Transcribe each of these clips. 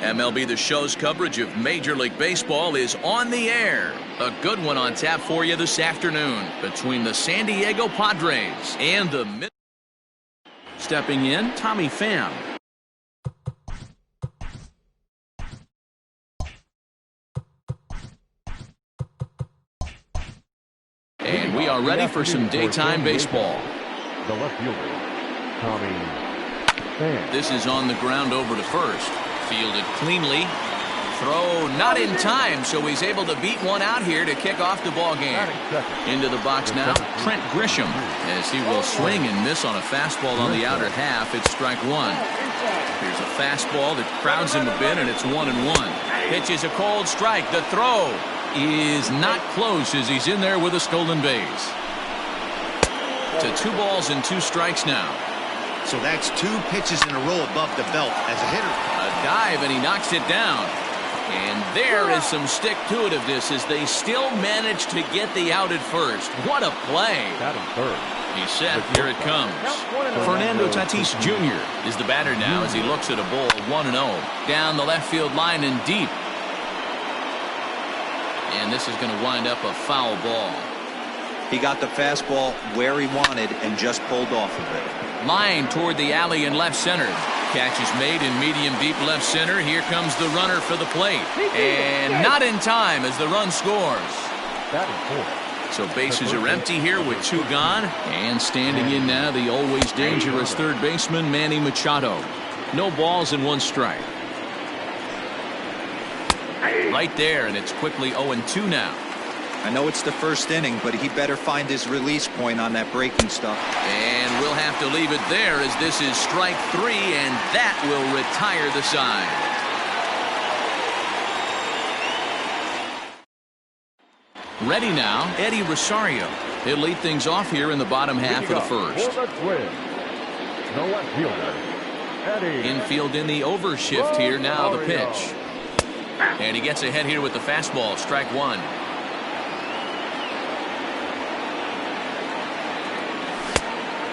MLB The Show's coverage of Major League Baseball is on the air. A good one on tap for you this afternoon between the San Diego Padres and the Stepping in, Tommy Pham. And we are ready for some daytime baseball. The left fielder, Tommy Pham. This is on the ground over to first. Fielded cleanly. Throw not in time, so he's able to beat one out here to kick off the ball game. Into the box now, Trent Grisham, as he will swing and miss on a fastball on the outer half. It's strike one. Here's a fastball that crowds him a bit, and it's 1-1. Pitch is a cold strike. The throw is not close as he's in there with a stolen base. To 2 balls and 2 strikes now. So that's 2 pitches in a row above the belt as a hitter. A dive, and he knocks it down. And there is some stick-to-itiveness as they still manage to get the out at first. What a play. He's set. Here it comes. Fernando Tatis Jr. is the batter now as he looks at a ball 1-0. Down the left field line and deep. And this is going to wind up a foul ball. He got the fastball where he wanted and just pulled off of it. Line toward the alley in left center. Catch is made in medium deep left center. Here comes the runner for the plate. And not in time as the run scores. So bases are empty here with 2 gone. And standing in now, the always dangerous third baseman, Manny Machado. No balls and 1 strike. Right there, and it's quickly 0-2 now. I know it's the first inning, but he better find his release point on that breaking stuff. And we'll have to leave it there as this is strike 3, and that will retire the side. Ready now, Eddie Rosario. He'll lead things off here in the bottom half of the first. The left fielder, Eddie. Infield in the over shift here now, the pitch. And he gets ahead here with the fastball, strike 1.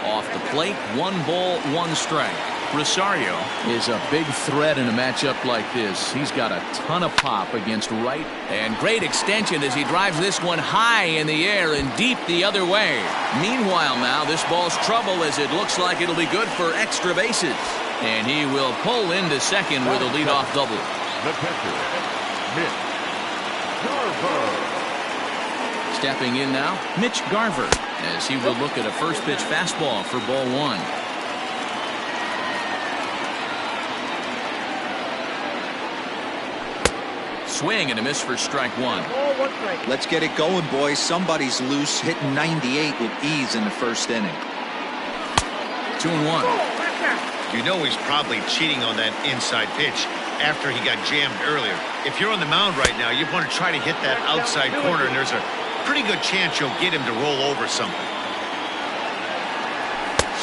Off the plate, 1 ball, 1 strike. Rosario is a big threat in a matchup like this. He's got a ton of pop against right. And great extension as he drives this one high in the air and deep the other way. Meanwhile now, this ball's trouble as it looks like it'll be good for extra bases. And he will pull into second with a leadoff double. The pitcher, Mitch Garver. Stepping in now, Mitch Garver, as he will look at a first pitch fastball for ball 1. Swing and a miss for strike 1. Let's get it going, boys. Somebody's loose, hitting 98 with ease in the first inning. 2-1. You know he's probably cheating on that inside pitch after he got jammed earlier. If you're on the mound right now, you want to try to hit that outside corner, and there's a pretty good chance you'll get him to roll over something.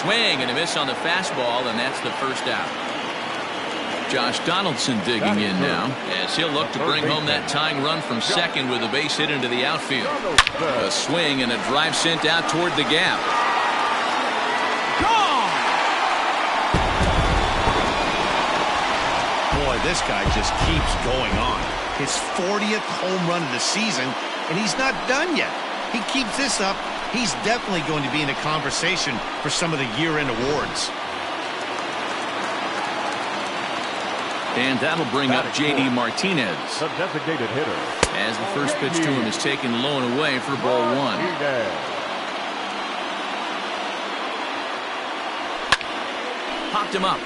Swing and a miss on the fastball, and that's the first out. Josh Donaldson digging in now as he'll look to bring home that tying run from second with a base hit into the outfield. A swing and a drive sent out toward the gap. Gone! Boy, this guy just keeps going on. His 40th home run of the season, and he's not done yet. He keeps this up, he's definitely going to be in a conversation for some of the year-end awards. And that'll bring up J.D. Martinez. The designated hitter. As the first pitch to him is taken low and away for ball 1. Popped him up.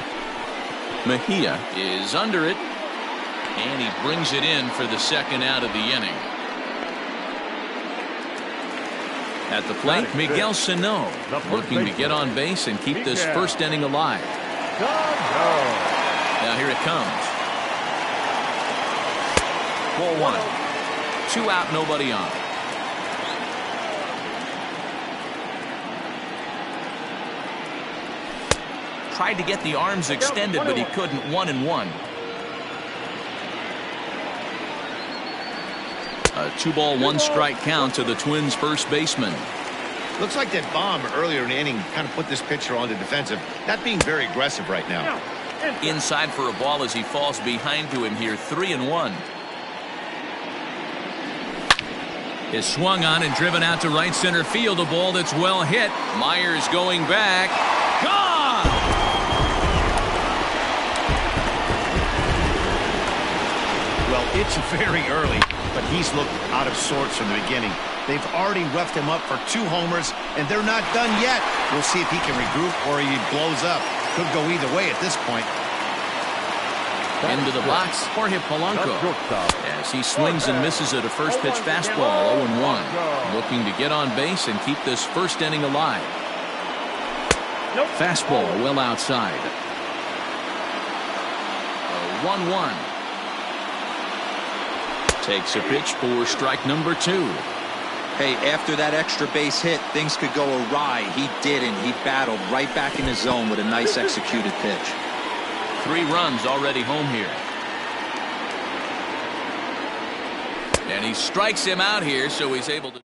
Mejia is under it. And he brings it in for the second out of the inning. At the plate, Miguel Sano looking to get on base and keep this first inning alive. Now here it comes. Ball 1. 2 out, nobody on. Tried to get the arms extended, but he couldn't. 1-1. A 2-ball, 1-strike count to the Twins' first baseman. Looks like that bomb earlier in the inning kind of put this pitcher on the defensive. Not being very aggressive right now. Inside for a ball as he falls behind to him here, 3-1. Is swung on and driven out to right center field. A ball that's well hit. Myers going back. Gone! Well, it's very early, but he's looked out of sorts from the beginning. They've already roughed him up for 2 homers, and they're not done yet. We'll see if he can regroup or he blows up. Could go either way at this point. Into the box, Jorge Polanco, as he swings and misses at a first pitch fastball, 0-1. Looking to get on base and keep this first inning alive. Fastball well outside. 1-1. Takes a pitch for strike number 2. Hey, after that extra base hit, things could go awry. He didn't. He battled right back in the zone with a nice executed pitch. 3 runs already home here. And he strikes him out here, so he's able to.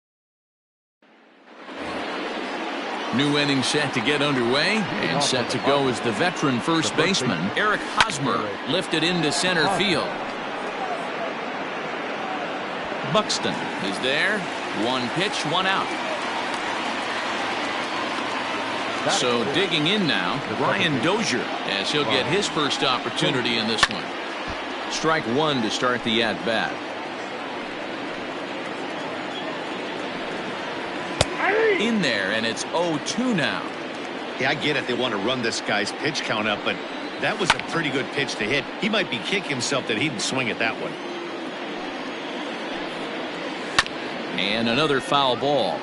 New inning set to get underway, and set to go is the veteran first baseman, Eric Hosmer, lifted into center field. Buxton is there. 1 pitch, 1 out. So digging in now, Brian Dozier, as he'll get his first opportunity in this one. Strike 1 to start the at-bat. In there, and it's 0-2 now. Yeah, I get it. They want to run this guy's pitch count up, but that was a pretty good pitch to hit. He might be kicking himself that he didn't swing at that one. And another foul ball.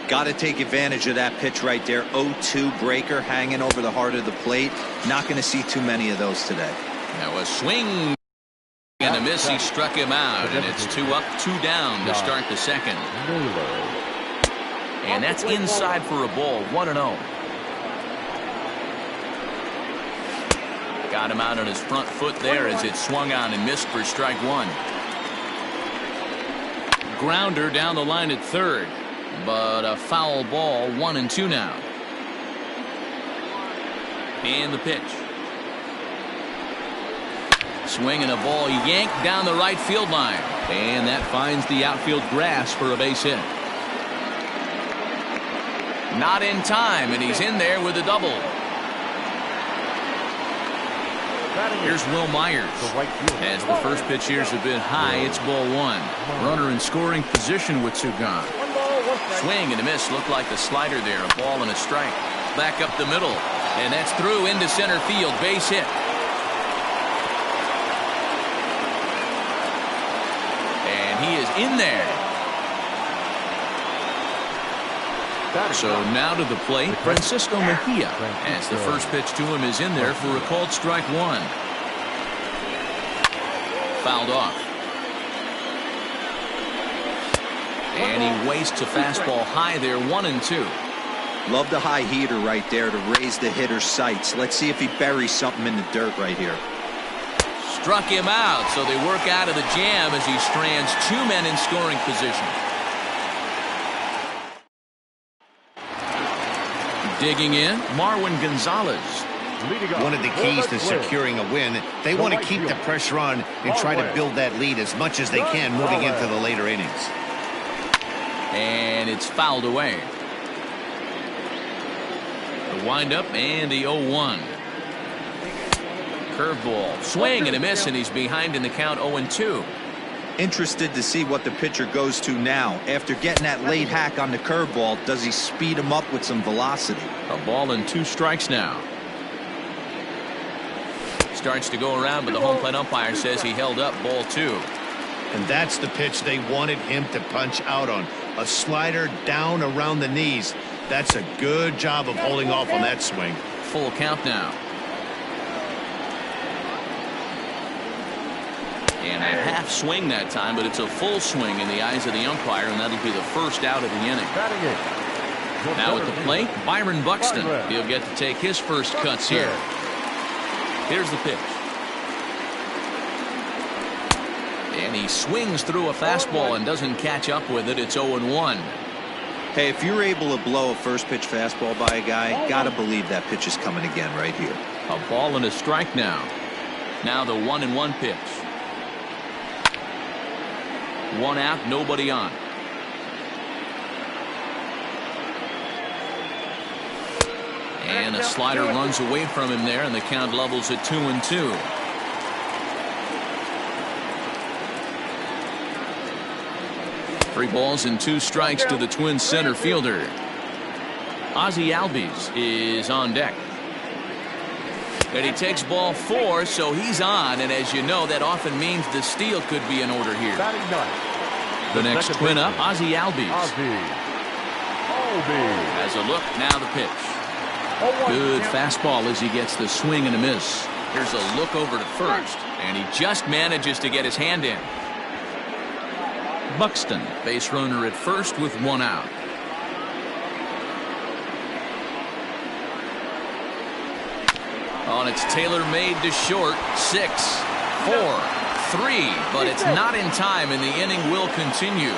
Got to take advantage of that pitch right there. 0-2 breaker hanging over the heart of the plate. Not going to see too many of those today. Now a swing and a miss. He struck him out, and it's 2 up, 2 down to start the second. And that's inside for a ball, 1-0. Got him out on his front foot there as it swung on and missed for strike 1. Grounder down the line at third, but a foul ball, 1-2 now. And the pitch. Swinging a ball yanked down the right field line, and that finds the outfield grass for a base hit. Not in time, and he's in there with a double. Here's Will Myers. As the first pitch here's a bit high, it's ball 1. Runner in scoring position with 2 gone. Swing and a miss. Looked like the slider there. A ball and a strike. Back up the middle, and that's through into center field. Base hit. And he is in there. So now to the plate, Francisco Mejia, as the first pitch to him is in there for a called strike 1. Fouled off. And he wastes a fastball high there, 1-2. Love the high heater right there to raise the hitter's sights. Let's see if he buries something in the dirt right here. Struck him out, so they work out of the jam as he strands 2 men in scoring position. Digging in, Marwin Gonzalez. One of the keys to securing a win, they want to keep the pressure on and try to build that lead as much as they can moving into the later innings. And it's fouled away. The windup and the 0-1. Curveball, swing and a miss, and he's behind in the count, 0-2. Interested to see what the pitcher goes to now. After getting that late hack on the curveball, does he speed him up with some velocity? A ball and 2 strikes now. Starts to go around, but the home plate umpire says he held up, ball 2. And that's the pitch they wanted him to punch out on. A slider down around the knees. That's a good job of holding off on that swing. Full count now. And a half swing that time, but it's a full swing in the eyes of the umpire, and that'll be the first out of the inning. Now at the plate, Byron Buxton. He'll get to take his first cuts here. Here's the pitch. And he swings through a fastball and doesn't catch up with it. It's 0-1. Hey, if you're able to blow a first pitch fastball by a guy, gotta believe that pitch is coming again right here. A ball and a strike now. Now the 1-1 pitch. One out, nobody on. And a slider runs away from him there, and the count levels at 2-2. Three balls and two strikes to the Twins center fielder. Ozzie Albies is on deck. And he takes ball 4, so he's on, and as you know, that often means the steal could be in order here. The next Twin up, Ozzie Albies. Has a look, now the pitch. Good fastball as he gets the swing and a miss. Here's a look over to first, and he just manages to get his hand in. Buxton, base runner at first with one out. Oh, and it's tailor-made to short. 6, 4, 3, but it's not in time, and the inning will continue.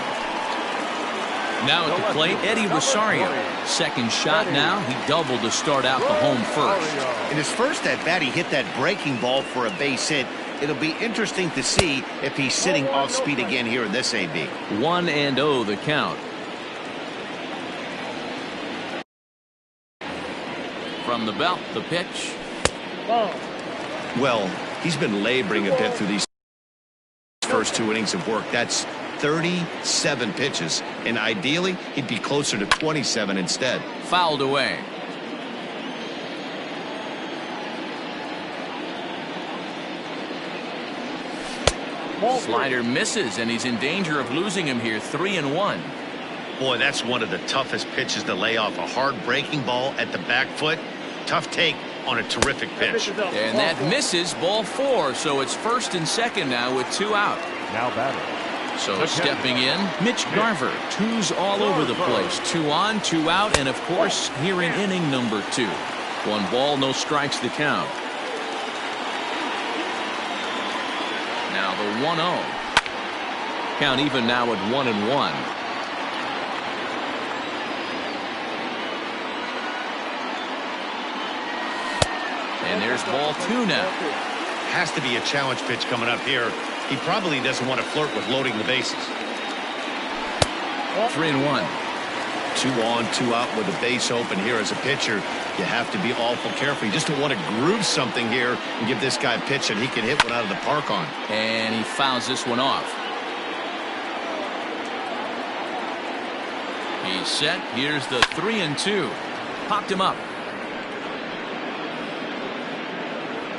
Now at the plate, Eddie Rosario. Second shot now. He doubled to start out the home first. In his first at-bat, he hit that breaking ball for a base hit. It'll be interesting to see if he's sitting off speed again here in this AB. 1-0 the count. From the belt, the pitch. Well, he's been laboring a bit through these first 2 innings of work. That's 37 pitches, and ideally he'd be closer to 27 instead. Fouled away. Slider misses, and he's in danger of losing him here. 3-1. Boy, that's one of the toughest pitches to lay off. A hard breaking ball at the back foot. Tough take on a terrific pitch. And that misses, ball 4, so it's first and second now with 2 out. Now batting. So stepping in, Mitch Garver. 2s all over the place. 2 on, 2 out, and of course here in inning number 2. 1 ball, no strikes the count. Now the 1-0. Count even now at 1-1. And there's ball 2 now. Has to be a challenge pitch coming up here. He probably doesn't want to flirt with loading the bases. 3-1. 2 on, 2 out with the base open here as a pitcher. You have to be awful careful. You just don't want to groove something here and give this guy a pitch that he can hit one out of the park on. And he fouls this one off. He's set. Here's the 3-2. Popped him up.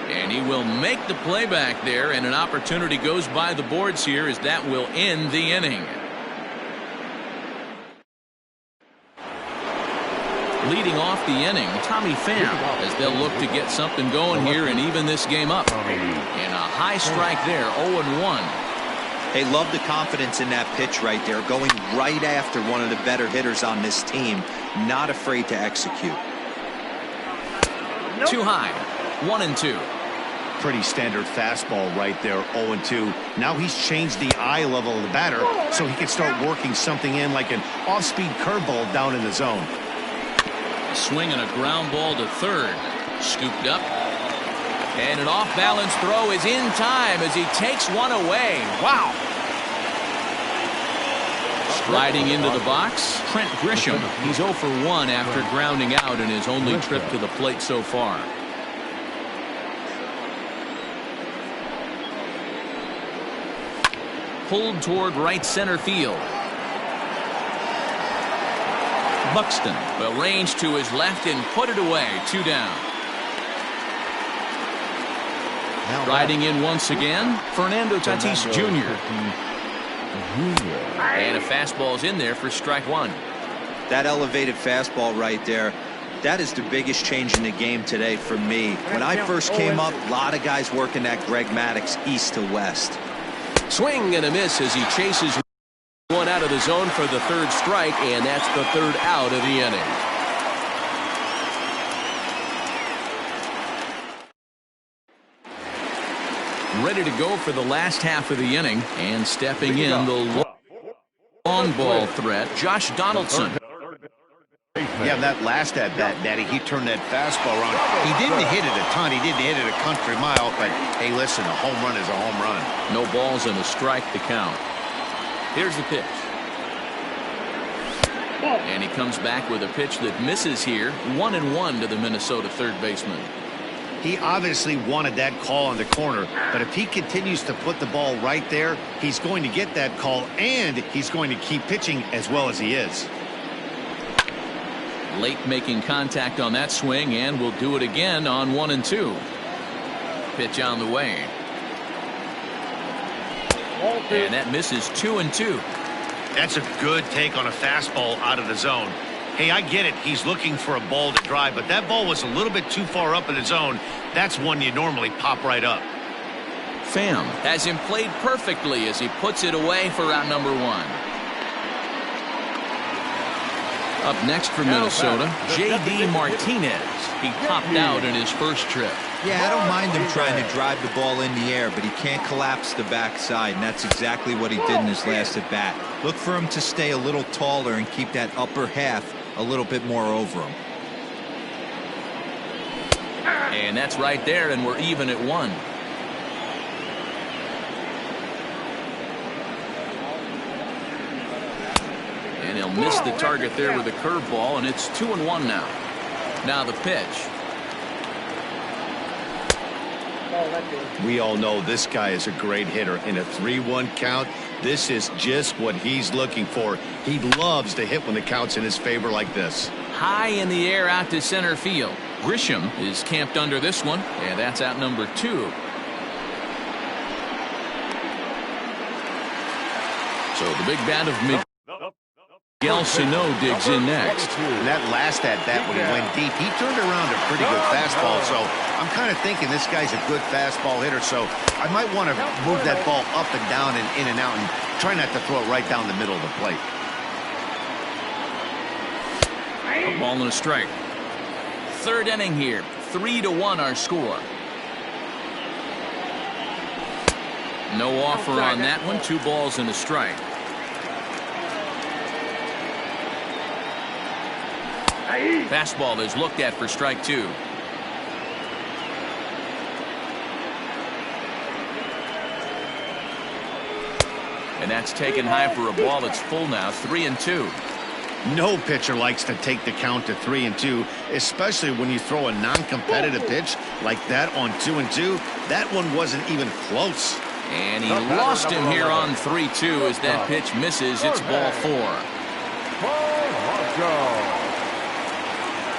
And he will make the play back there, and an opportunity goes by the boards here as that will end the inning. Leading off the inning, Tommy Pham, as they'll look to get something going here and even this game up. And a high strike there, 0-1. They love the confidence in that pitch right there, going right after one of the better hitters on this team, not afraid to execute. Too high, 1-2. Pretty standard fastball right there, 0-2. Now he's changed the eye level of the batter so he can start working something in like an off-speed curveball down in the zone. A swing and a ground ball to third. Scooped up. And an off-balance throw is in time as he takes one away. Wow. Striding into the box, Trent Grisham. He's 0 for 1 after grounding out in his only trip to the plate so far. Pulled toward right center field. Buxton will range to his left and put it away. 2 down. Riding in once again, Fernando Tatis Jr. And a fastball's in there for strike 1. That elevated fastball right there, that is the biggest change in the game today for me. When I first came up, a lot of guys working that Greg Maddux east to west. Swing and a miss as he chases one out of the zone for the 3rd strike, and that's the 3rd out of the inning. Ready to go for the last half of the inning, and stepping in the long ball threat, Josh Donaldson. Yeah, that last at bat, Daddy, he turned that fastball around. He didn't hit it a ton. He didn't hit it a country mile. But, hey, listen, a home run is a home run. No balls and a strike to count. Here's the pitch. And he comes back with a pitch that misses here. 1-1 to the Minnesota third baseman. He obviously wanted that call on the corner, but if he continues to put the ball right there, he's going to get that call, and he's going to keep pitching as well as he is. Late making contact on that swing, and will do it again on 1-2. Pitch on the way. And that misses 2-2. That's a good take on a fastball out of the zone. Hey, I get it. He's looking for a ball to drive, but that ball was a little bit too far up in the zone. That's one you normally pop right up. Pham has him played perfectly as he puts it away for out number 1. Up next for Minnesota, J.D. Martinez. He popped out in his first trip. Yeah, I don't mind him trying to drive the ball in the air, but he can't collapse the backside, and that's exactly what he did in his last at bat. Look for him to stay a little taller and keep that upper half a little bit more over him. And that's right there, and we're even at 1. And he'll miss the target there with a curveball, and it's 2-1 now. Now the pitch. We all know this guy is a great hitter. In a 3-1 count, this is just what he's looking for. He loves to hit when the count's in his favor like this. High in the air out to center field. Grisham is camped under this one, and that's out number 2. So the big bat of Miguel Sano digs in next. And that last at bat when he went deep, he turned around a pretty good fastball. So I'm kind of thinking this guy's a good fastball hitter. So I might want to move that ball up and down and in and out and try not to throw it right down the middle of the plate. A ball and a strike. Third inning here. 3-1 our score. No offer on that one. 2 balls and a strike. Fastball is looked at for strike 2. And that's taken high for a ball that's full now. 3-2. No pitcher likes to take the count to 3-2, especially when you throw a non-competitive pitch like that on 2-2. That one wasn't even close. And he lost him here on 3-2 as that pitch misses. It's ball 4.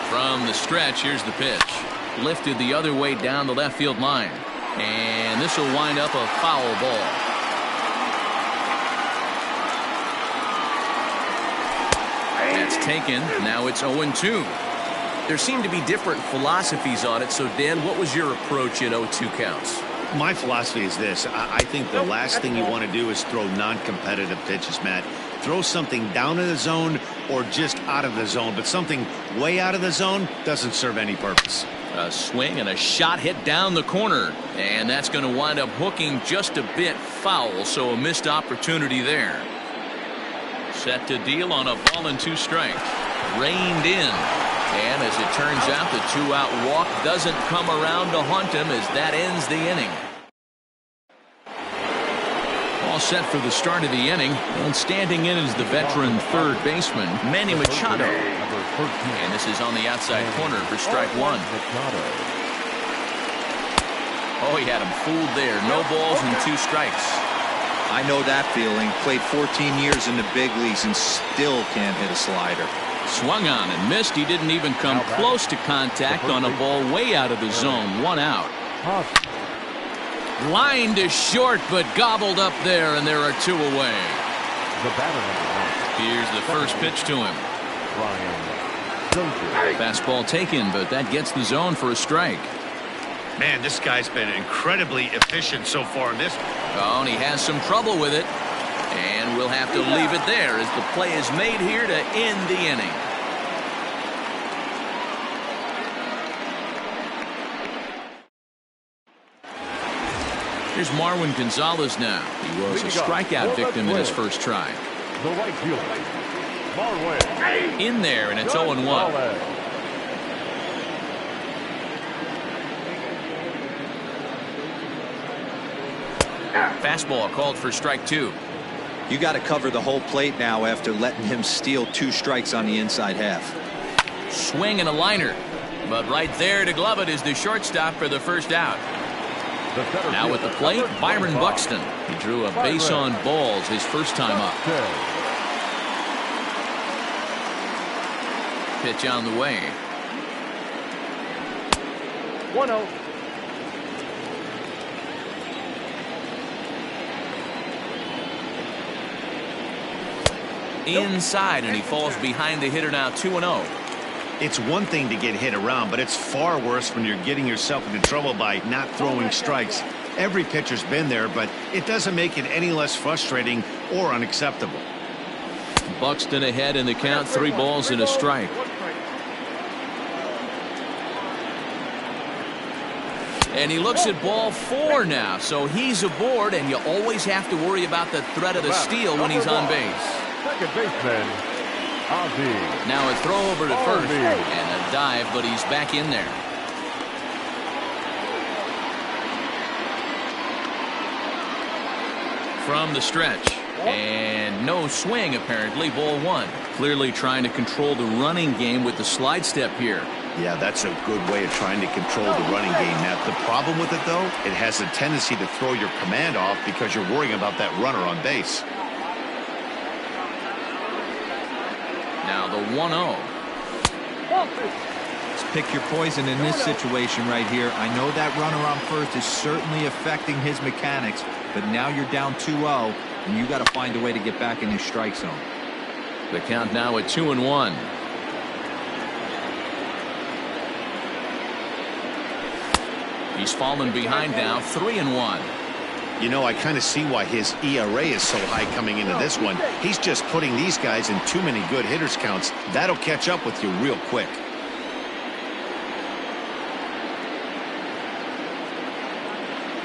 From the stretch, here's the pitch. Lifted the other way down the left field line. And this will wind up a foul ball. That's taken. Now it's 0-2. There seem to be different philosophies on it. So, Dan, what was your approach in 0-2 counts? My philosophy is this. I think the last thing you want to do is throw non-competitive pitches, Matt. Throw something down in the zone or just out of the zone, but something way out of the zone doesn't serve any purpose. A swing and a shot hit down the corner, and that's going to wind up hooking just a bit foul, so a missed opportunity there. Set to deal on a ball and 2 strikes. Reined in, and as it turns out, the 2-out walk doesn't come around to haunt him as that ends the inning. All set for the start of the inning, and standing in is the veteran third baseman, Manny Machado. And this is on the outside corner for strike 1. Oh, he had him fooled there. No balls and 2 strikes. I know that feeling. Played 14 years in the big leagues and still can't hit a slider. Swung on and missed. He didn't even come close to contact on a ball way out of the zone. 1 out. Line to short, but gobbled up there, and there are 2 away. Here's the first pitch to him. Fastball taken, but that gets the zone for a strike. Man, this guy's been incredibly efficient so far in this. Oh, and he has some trouble with it. And we'll have to leave it there as the play is made here to end the inning. Here's Marwin Gonzalez now. He was a strikeout victim in his first try. The right fielder, Marway. In there, and it's 0-1. Fastball called for strike 2. You got to cover the whole plate now after letting him steal 2 strikes on the inside half. Swing and a liner. But right there to glove it is the shortstop for the first out. Now at the plate, Byron Buxton. He drew a base on balls his first time up. Pitch on the way. 1-0. Inside, and he falls behind the hitter now 2-0. It's one thing to get hit around, but it's far worse when you're getting yourself into trouble by not throwing strikes. Every pitcher's been there, but it doesn't make it any less frustrating or unacceptable. Buxton ahead in the count, 3 balls and a strike. And he looks at ball 4 now, so he's aboard, and you always have to worry about the threat of the steal when he's on base. Second baseman, Ozzie. Now a throw over to first and a dive, but he's back in there. From the stretch, and no swing apparently, ball 1. Clearly trying to control the running game with the slide step here. Yeah, that's a good way of trying to control the running game. Now, the problem with it, though, it has a tendency to throw your command off because you're worrying about that runner on base. Now the 1-0. Let's pick your poison in this situation right here. I know that runner on first is certainly affecting his mechanics, but now you're down 2-0, and you got to find a way to get back in your strike zone. The count now at 2-1. He's fallen behind now, 3-1. You know, I kind of see why his ERA is so high coming into this one. He's just putting these guys in too many good hitters counts. That'll catch up with you real quick.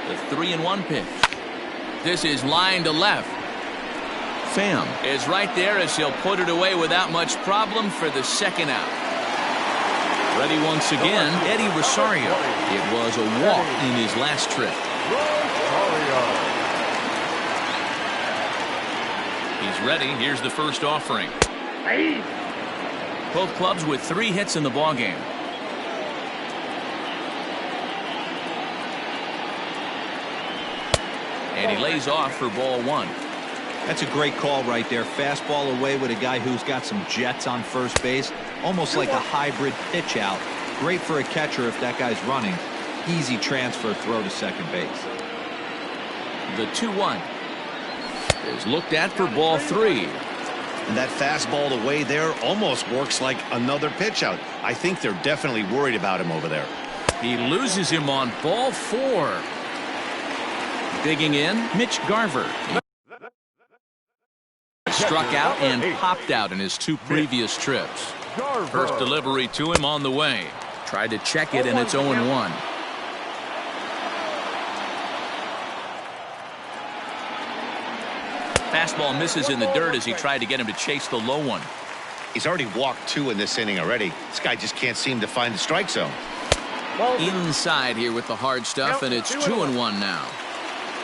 The 3-1 pitch. This is line to left. Pham is right there as he'll put it away without much problem for the second out. Ready once again, Eddie Rosario. It was a walk in his last trip. He's ready. Here's the first offering. Both clubs with 3 hits in the ballgame. And he lays off for ball 1. That's a great call right there. Fastball away with a guy who's got some jets on first base. Almost like a hybrid pitch out. Great for a catcher if that guy's running. Easy transfer throw to second base. The 2-1 is looked at for ball 3. And that fastball away there almost works like another pitch out. I think they're definitely worried about him over there. He loses him on ball 4. Digging in, Mitch Garver. Struck out and popped out in his 2 previous trips. First delivery to him on the way. Tried to check it, and it's 0-1. Fastball misses in the dirt as he tried to get him to chase the low one. He's already walked 2 in this inning already. This guy just can't seem to find the strike zone. Inside here with the hard stuff, and it's 2-1 now.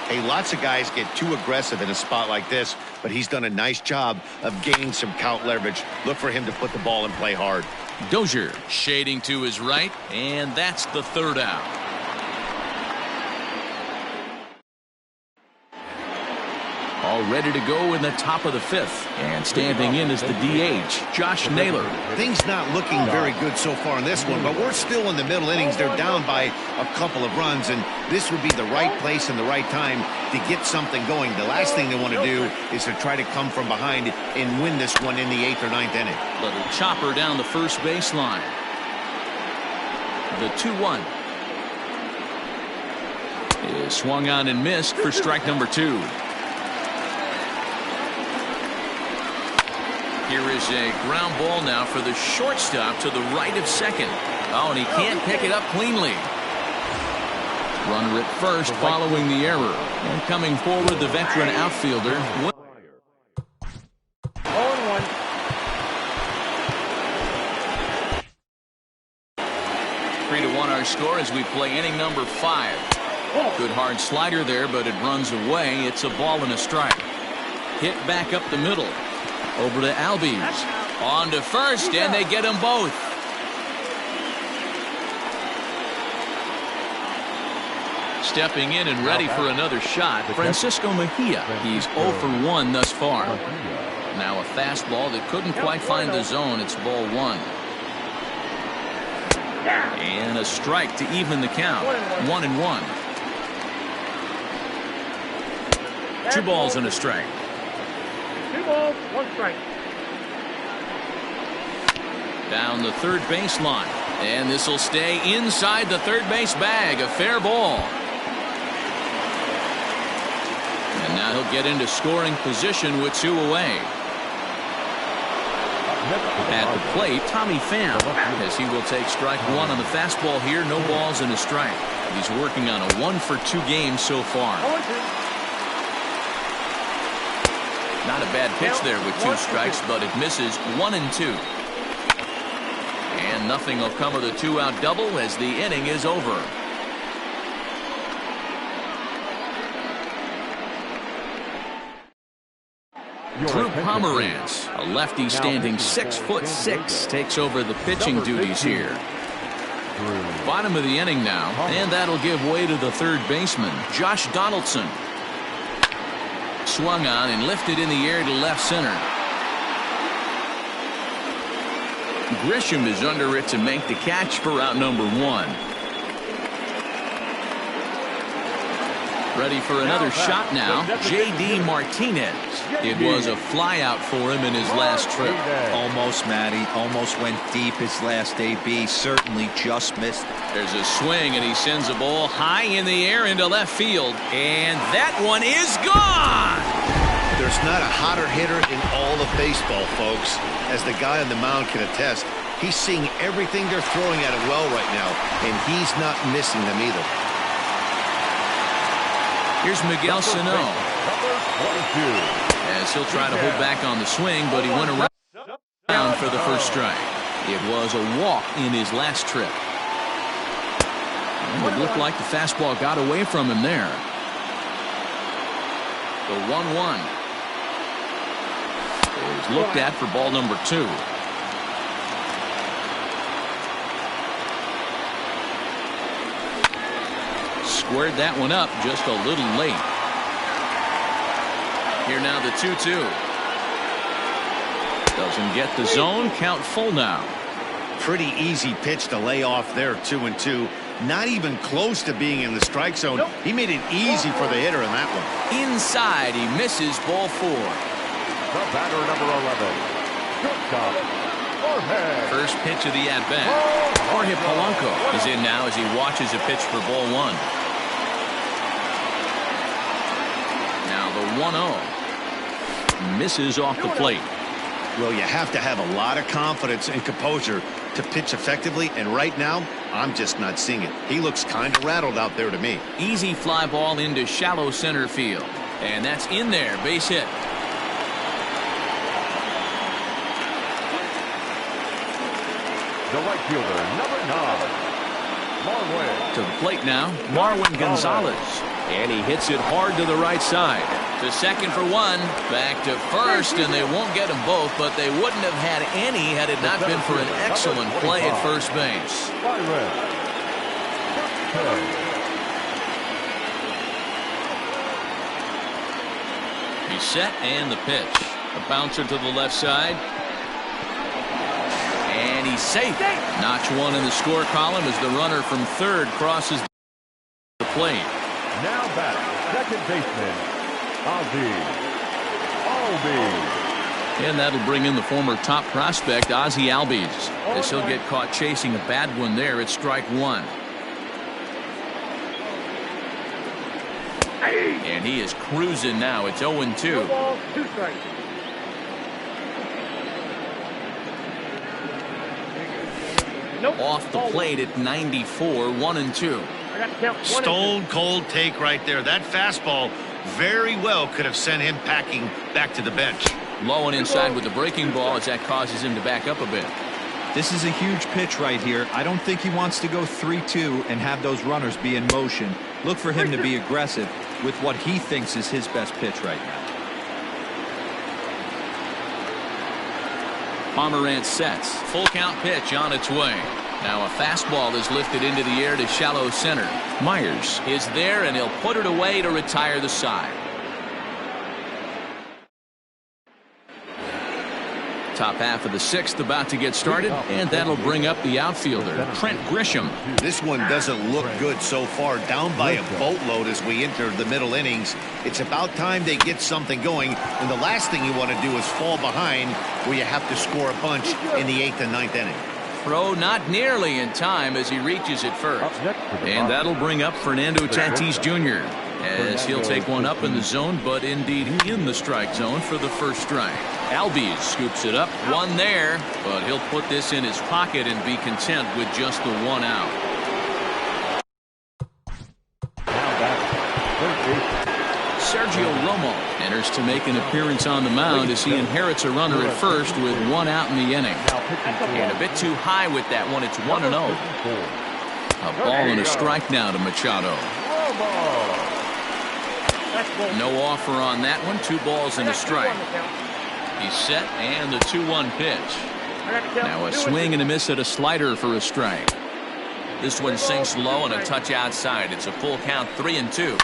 Hey, lots of guys get too aggressive in a spot like this, but he's done a nice job of gaining some count leverage. Look for him to put the ball in play hard. Dozier shading to his right, and that's the third out. All ready to go in the top of the 5th. And standing in is the DH, Josh Naylor. Things not looking very good so far in this one, but we're still in the middle innings. They're down by a couple of runs, and this would be the right place and the right time to get something going. The last thing they want to do is to try to come from behind and win this one in the 8th or 9th inning. Little chopper down the first baseline. The 2-1 is swung on and missed for strike number 2. Here is a ground ball now for the shortstop to the right of second. Oh, and he can't pick it up cleanly. Runner at first following the error. And coming forward, the veteran outfielder. score as we play inning number 5. Good hard slider there, but it runs away. It's a ball and a strike. Hit back up the middle. Over to Albies. On to first, and they get them both. Stepping in and ready for another shot, Francisco Mejia. He's 0 for 1 thus far. Now a fastball that couldn't quite find the zone. It's ball 1. And a strike to even the count. 1-1. 2 balls and a strike. 2 balls, 1 strike. Down the third baseline. And this will stay inside the third base bag. A fair ball. And now he'll get into scoring position with 2 away. At the plate, Tommy Pham, as he will take strike 1 on the fastball here. No balls and a strike. He's working on a 1 for 2 game so far. Not a bad pitch there with 2 strikes, but it misses. 1-2. And nothing will come of the 2-out double as the inning is over. Drew Pomeranz, a lefty standing 6'6", takes over the pitching duties here. Bottom of the inning now, and that'll give way to the third baseman, Josh Donaldson. Swung on and lifted in the air to left center. Grisham is under it to make the catch for out number 1. Ready for another shot now, J.D. Martinez. It was a flyout for him in his last trip. Almost, Matty. Almost went deep his last AB. Certainly just missed. There's a swing, and he sends a ball high in the air into left field. And that one is gone! There's not a hotter hitter in all of baseball, folks. As the guy on the mound can attest, he's seeing everything they're throwing at him well right now, and he's not missing them either. Here's Miguel Sano. As he'll try to hold back on the swing, but he went around for the first strike. It was a walk in his last trip. And it looked like the fastball got away from him there. The 1-1 is looked at for ball number 2. Squared that one up just a little late. Here now the 2-2. Doesn't get the zone. Count full now. Pretty easy pitch to lay off there. 2-2. Not even close to being in the strike zone. He made it easy for the hitter in that one. Inside, he misses ball 4. The batter, number 11. Shortstop, Jorge. First pitch of the at-bat. Jorge Polanco is in now as he watches a pitch for ball 1. Now the 1-0. Misses off the plate. Well, you have to have a lot of confidence and composure to pitch effectively, and right now, I'm just not seeing it. He looks kind of rattled out there to me. Easy fly ball into shallow center field. And that's in there, base hit. The right fielder, number 9. Marwin. To the plate now, Marwin Gonzalez. And he hits it hard to the right side. To second for 1. Back to first, and they won't get them both, but they wouldn't have had any had it not been for an excellent play at first base. He's set, and the pitch. A bouncer to the left side. And he's safe. Notch 1 in the score column as the runner from third crosses the plate. Now back, second baseman, Ozzie Albies. And that'll bring in the former top prospect, Ozzie Albies, as he'll get caught chasing a bad one there at strike 1. And he is cruising now. It's 0-2. Off the plate at 94, 1-2. Stone cold take right there. That fastball very well could have sent him packing back to the bench. Low and inside with the breaking ball as that causes him to back up a bit. This is a huge pitch right here. I don't think he wants to go 3-2 and have those runners be in motion. Look for him to be aggressive with what he thinks is his best pitch right now. Pomerantz sets. Full count pitch on its way. Now a fastball is lifted into the air to shallow center. Myers is there, and he'll put it away to retire the side. Top half of the sixth about to get started, and that'll bring up the outfielder, Trent Grisham. This one doesn't look good so far. Down by a boatload as we enter the middle innings. It's about time they get something going, and the last thing you want to do is fall behind where you have to score a bunch in the 8th and 9th inning. Throw not nearly in time as he reaches it first. And that'll bring up Fernando Tatis Jr. as he'll take one up in the zone, but indeed in the strike zone for the first strike. Albies scoops it up, one there, but he'll put this in his pocket and be content with just the one out. Sergio Romo enters to make an appearance on the mound as he inherits a runner at first with one out in the inning. And a bit too high with that one. It's 1-0. A ball and a strike now to Machado. No offer on that one. 2 balls and a strike. He's set, and the 2-1 pitch. Now a swing and a miss at a slider for a strike. This one sinks low and a touch outside. It's a full count, 3-2.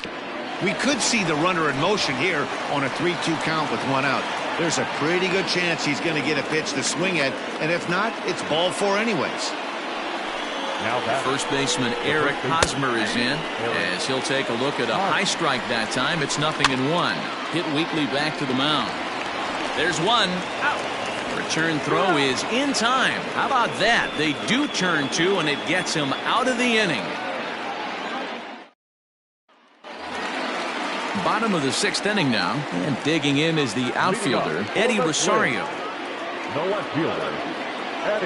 We could see the runner in motion here on a 3-2 count with 1 out. There's a pretty good chance he's going to get a pitch to swing at, and if not, it's ball 4 anyways. First baseman Eric Hosmer is in as he'll take a look at a high strike that time. It's 0-1. Hit weakly back to the mound. There's one. Return throw is in time. How about that? They do turn 2, and it gets him out of the inning. Bottom of the 6th inning now, and digging in is the outfielder, Eddie Rosario.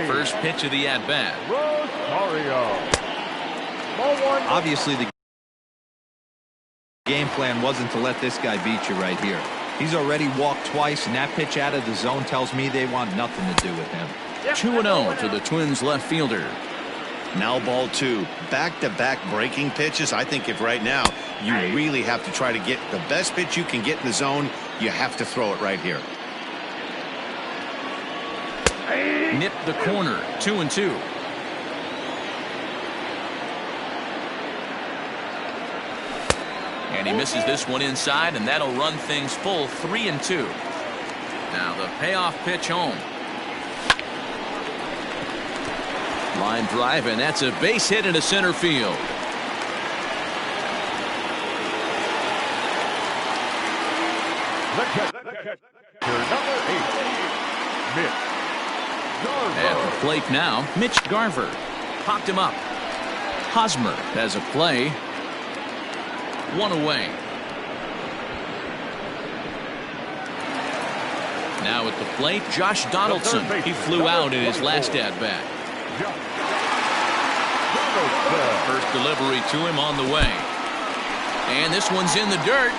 First pitch of the at-bat. Obviously, the game plan wasn't to let this guy beat you right here. He's already walked twice, and that pitch out of the zone tells me they want nothing to do with him. 2-0 to the Twins left fielder. Now ball 2. Back-to-back breaking pitches. I think if right now you really have to try to get the best pitch you can get in the zone, you have to throw it right here. Nip the corner. 2-2. And he misses this one inside, and that'll run things full, 3-2. Now the payoff pitch home. Line drive, and that's a base hit into center field. At the plate now, Mitch Garver. Popped him up. Hosmer has a play. 1 away. Now at the plate, Josh Donaldson. He flew out in his last at-bat. First delivery to him on the way. And this one's in the dirt.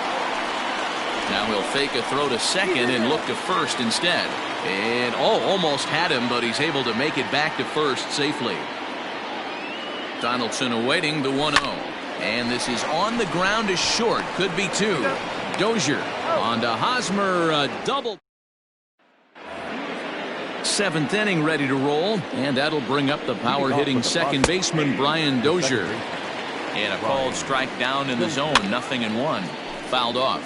Now he'll fake a throw to second and look to first instead. And almost had him, but he's able to make it back to first safely. Donaldson awaiting the 1-0. And this is on the ground is short. Could be 2. Dozier on to Hosmer. A double. 7th inning ready to roll. And that'll bring up the power hitting second baseman Brian Dozier. And a called strike down in the zone. 0-1. Fouled off.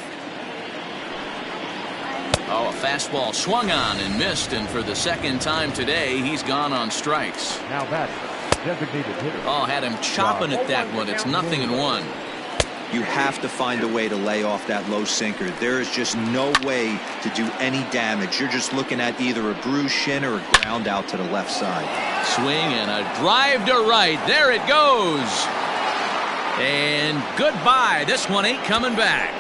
Oh, a fastball swung on and missed. And for the second time today, he's gone on strikes. Now that. Oh, had him chopping at that one. It's 0-1. You have to find a way to lay off that low sinker. There is just no way to do any damage. You're just looking at either a bruised shin or a ground out to the left side. Swing and a drive to right. There it goes. And goodbye. This one ain't coming back.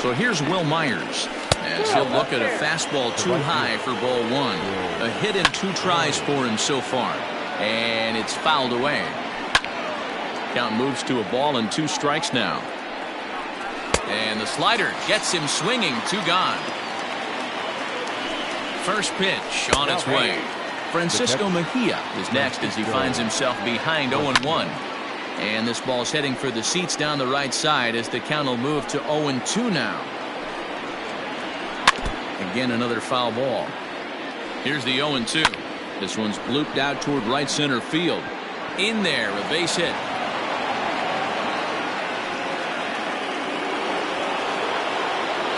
So here's Will Myers as he'll look at a fastball too high for ball 1. A hit in 2 tries for him so far. And it's fouled away. Count moves to a ball and 2 strikes now. And the slider gets him swinging. 2 gone. First pitch on its way. Francisco Mejia is next as he finds himself behind 0-1. And this ball's heading for the seats down the right side as the count will move to 0-2 now. Again, another foul ball. Here's the 0-2. This one's blooped out toward right center field. In there, a base hit.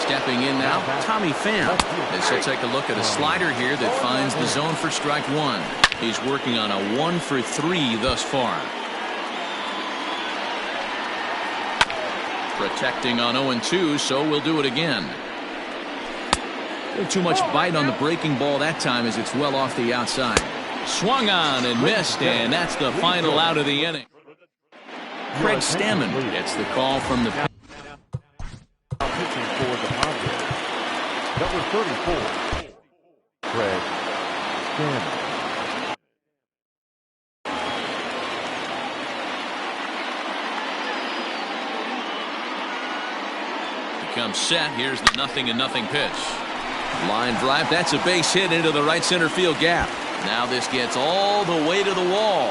Stepping in now, Tommy Pham. As he'll take a look at a slider here that finds the zone for strike one. He's working on a 1-for-3 thus far. Protecting on 0-2, so we'll do it again. Too much bite on the breaking ball that time as it's well off the outside. Swung on and missed, and that's the final out of the inning. Craig Stammen gets the call from the pitching for the Padres. Number 34, Craig Stammen. Comes set. Here's the 0-0 pitch. Line drive. That's a base hit into the right center field gap. Now this gets all the way to the wall.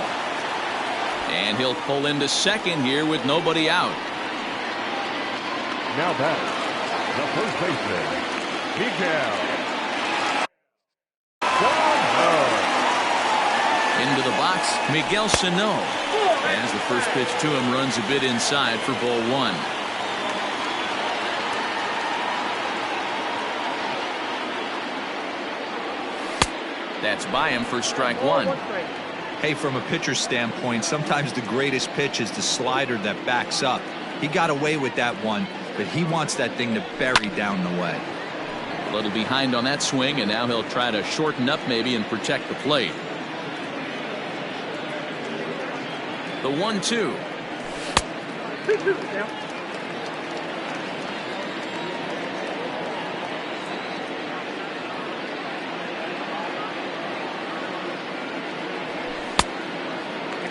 And he'll pull into second here with nobody out. Now back, the first baseman, Miguel. Into the box, Miguel Sano. As the first pitch to him runs a bit inside for ball one. That's by him for strike one. Hey, from a pitcher's standpoint, sometimes the greatest pitch is the slider that backs up. He got away with that one, but he wants that thing to bury down the way. A little behind on that swing, and now he'll try to shorten up maybe and protect the plate. The 1-2.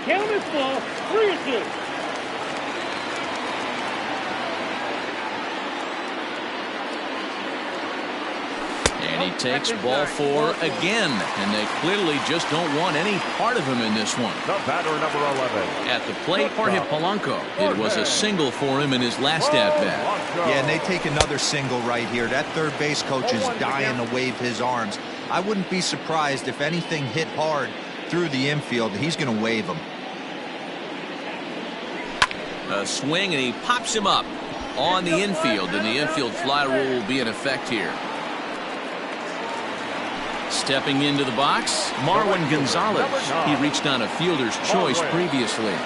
Count is ball, 3-2. And he takes ball four again, and they clearly just don't want any part of him in this one. The batter, number 11. At the plate, Jorge Polanco. It was a single for him in his last at-bat. Yeah, and they take another single right here. That third base coach is dying to wave his arms. I wouldn't be surprised if anything hit hard through the infield. He's going to wave him. A swing, and he pops him up on the infield, and the infield fly rule will be in effect here. Stepping into the box, Marwin Gonzalez. He reached on a fielder's choice previously.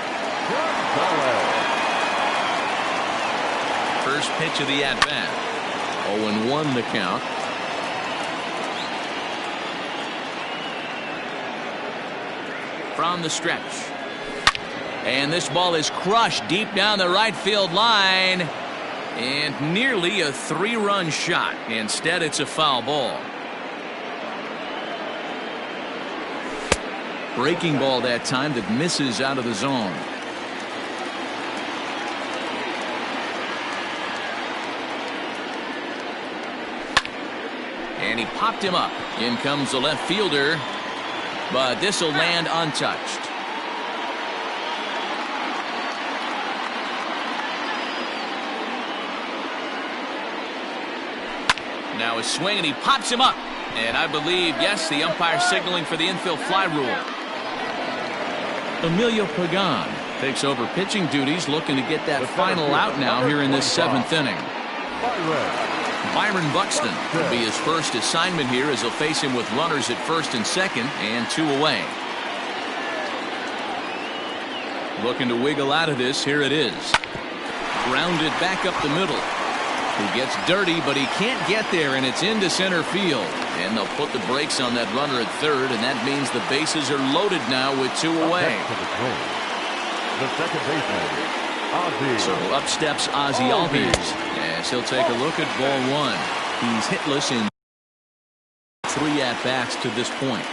First pitch of the at-bat. 0-1 the count. From the stretch. And this ball is crushed deep down the right field line. And nearly a 3-run shot. Instead, it's a foul ball. Breaking ball that time that misses out of the zone. And he popped him up. In comes the left fielder. But this will land untouched. Now a swing, and he pops him up. And I believe, yes, the umpire signaling for the infield fly rule. Emilio Pagan takes over pitching duties, looking to get that final out now here in this 7th inning. Byron Buxton will be his first assignment here as he'll face him with runners at first and second and 2 away. Looking to wiggle out of this. Here it is. Grounded back up the middle. He gets dirty, but he can't get there, and it's into center field. And they'll put the brakes on that runner at third, and that means the bases are loaded now with 2 away. The second baseman, Ozzie. So up steps Ozzie Albies as he'll take a look at ball one. He's hitless in 3 at-bats to this point.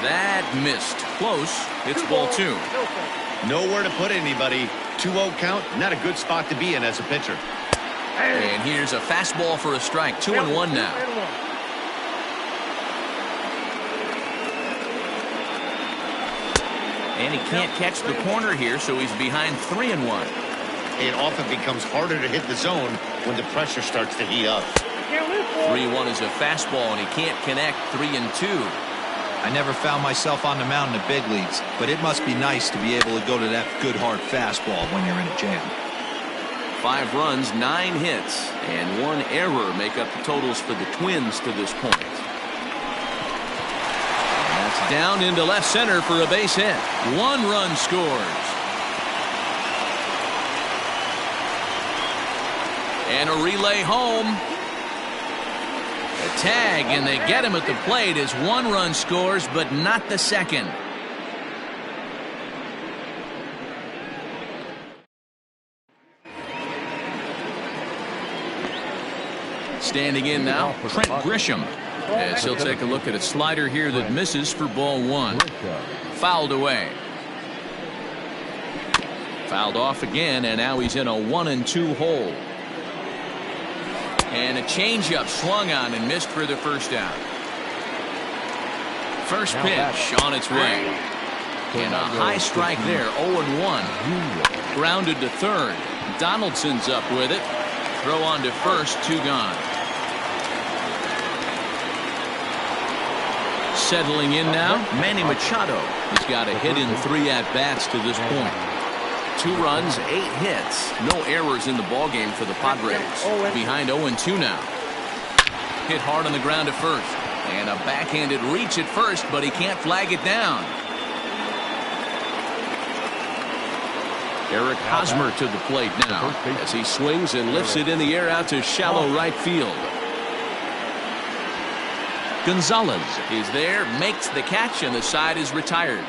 That missed. Close. It's ball 2. Nowhere to put anybody. 2-0 count. Not a good spot to be in as a pitcher. And here's a fastball for a strike. 2-1 now. And he can't catch the corner here, so he's behind 3-1. It often becomes harder to hit the zone when the pressure starts to heat up. 3-1 is a fastball, and he can't connect. 3-2. I never found myself on the mound in the big leagues, but it must be nice to be able to go to that good hard fastball when you're in a jam. 5 runs, 9 hits, and 1 error make up the totals for the Twins to this point. That's down into left center for a base hit. 1 run scores. And a relay home. A tag, and they get him at the plate as 1 run scores, but not the second. Standing in now, Trent Grisham, as he'll take a look at a slider here that misses for ball 1. Fouled away. Fouled off again, and now he's in a 1-2 hole. And a changeup swung on and missed for the first out. First pitch on its way. And a high strike there, 0-1. Grounded to third. Donaldson's up with it. Throw on to first, 2 gone. Settling in now, Manny Machado. He's got a hit in 3 at-bats to this point. 2 runs, 8 hits. No errors in the ballgame for the Padres. Behind 0-2 now. Hit hard on the ground to first. And a backhanded reach at first, but he can't flag it down. Eric Hosmer to the plate now as he swings and lifts it in the air out to shallow right field. Gonzalez is there, makes the catch, and the side is retired.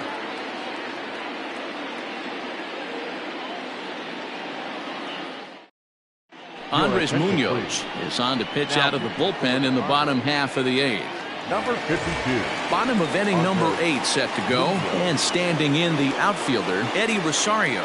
Andres Munoz is on to pitch out of the bullpen in the bottom half of the 8th. Number 52. Bottom of inning number 8 set to go, and standing in the outfielder, Eddie Rosario.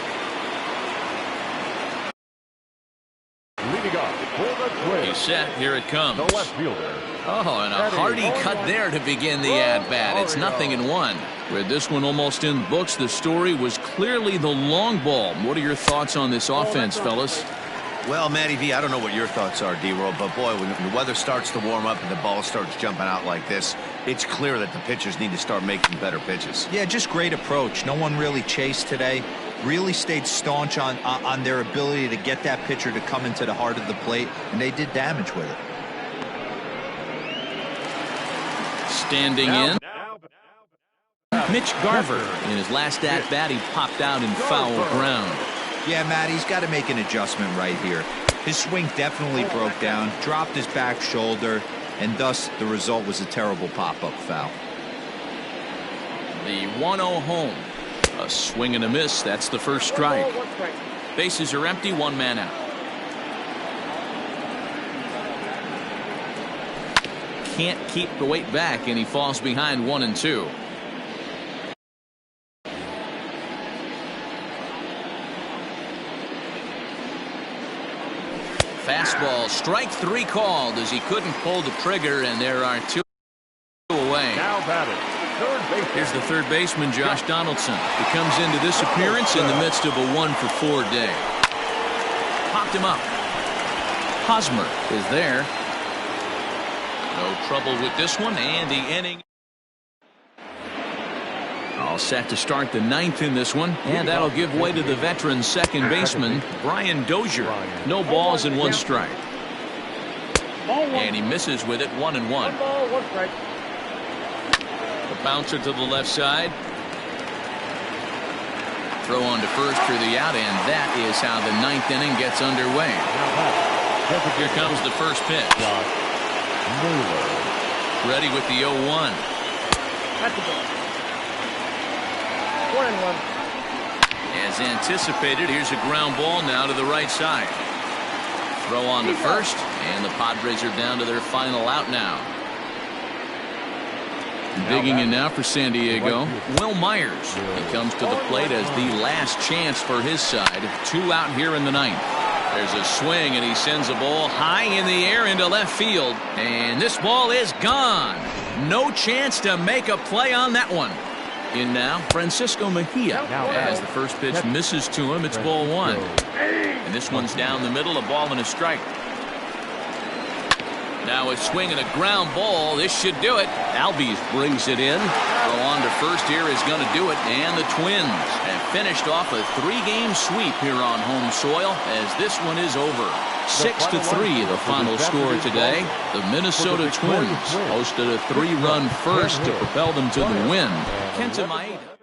Leading off for the Twins. He's set. Here it comes. The left fielder. Oh, and a hearty cut there to begin the at-bat. It's 0-1. With this one almost in the books, the story was clearly the long ball. What are your thoughts on this offense, fellas? Well, Matty V, I don't know what your thoughts are, D-Roll, but boy, when the weather starts to warm up and the ball starts jumping out like this, it's clear that the pitchers need to start making better pitches. Yeah, just great approach. No one really chased today. Really stayed staunch on their ability to get that pitcher to come into the heart of the plate, and they did damage with it. Standing in, Mitch Garver. In his last at-bat, he popped out in foul ground. Yeah, Matt, he's got to make an adjustment right here. His swing definitely broke down, dropped his back shoulder, and thus the result was a terrible pop-up foul. The 1-0 home. A swing and a miss. That's the first strike. Bases are empty, 1 man out. Can't keep the weight back, and he falls behind 1-2. Fastball, strike 3 called as he couldn't pull the trigger, and there are 2 away. Now batting. Third baseman. Here's the third baseman, Josh Donaldson. He comes into this appearance in the midst of a 1-for-4 day. Popped him up. Hosmer is there. No trouble with this one, and the inning all set to start the 9th in this one, and that'll give way to the veteran second baseman, Brian Dozier. No balls and 1 strike. And he misses with it, 1-1. 1 ball, 1 strike. The bouncer to the left side. Throw on to first for the out, and that is how the 9th inning gets underway. Here comes the first pitch. Ready with the 0-1. That's the ball. 1-1. As anticipated, here's a ground ball now to the right side. Throw on to first, and the Padres are down to their final out now. Digging in now for San Diego, Will Myers. He comes to the plate as the last chance for his side. 2 out here in the 9th. There's a swing, and he sends a ball high in the air into left field. And this ball is gone. No chance to make a play on that one. In now, Francisco Mejia. As the first pitch misses to him, it's ball one. And this one's down the middle, a ball and a strike. Now a swing and a ground ball. This should do it. Albies brings it in. Throw on to first here is going to do it. And the Twins have finished off a 3-game sweep here on home soil as this one is over. 6-3 the final score today. The Minnesota Twins hosted a 3-run first to propel them to the win. Kenta Maeda.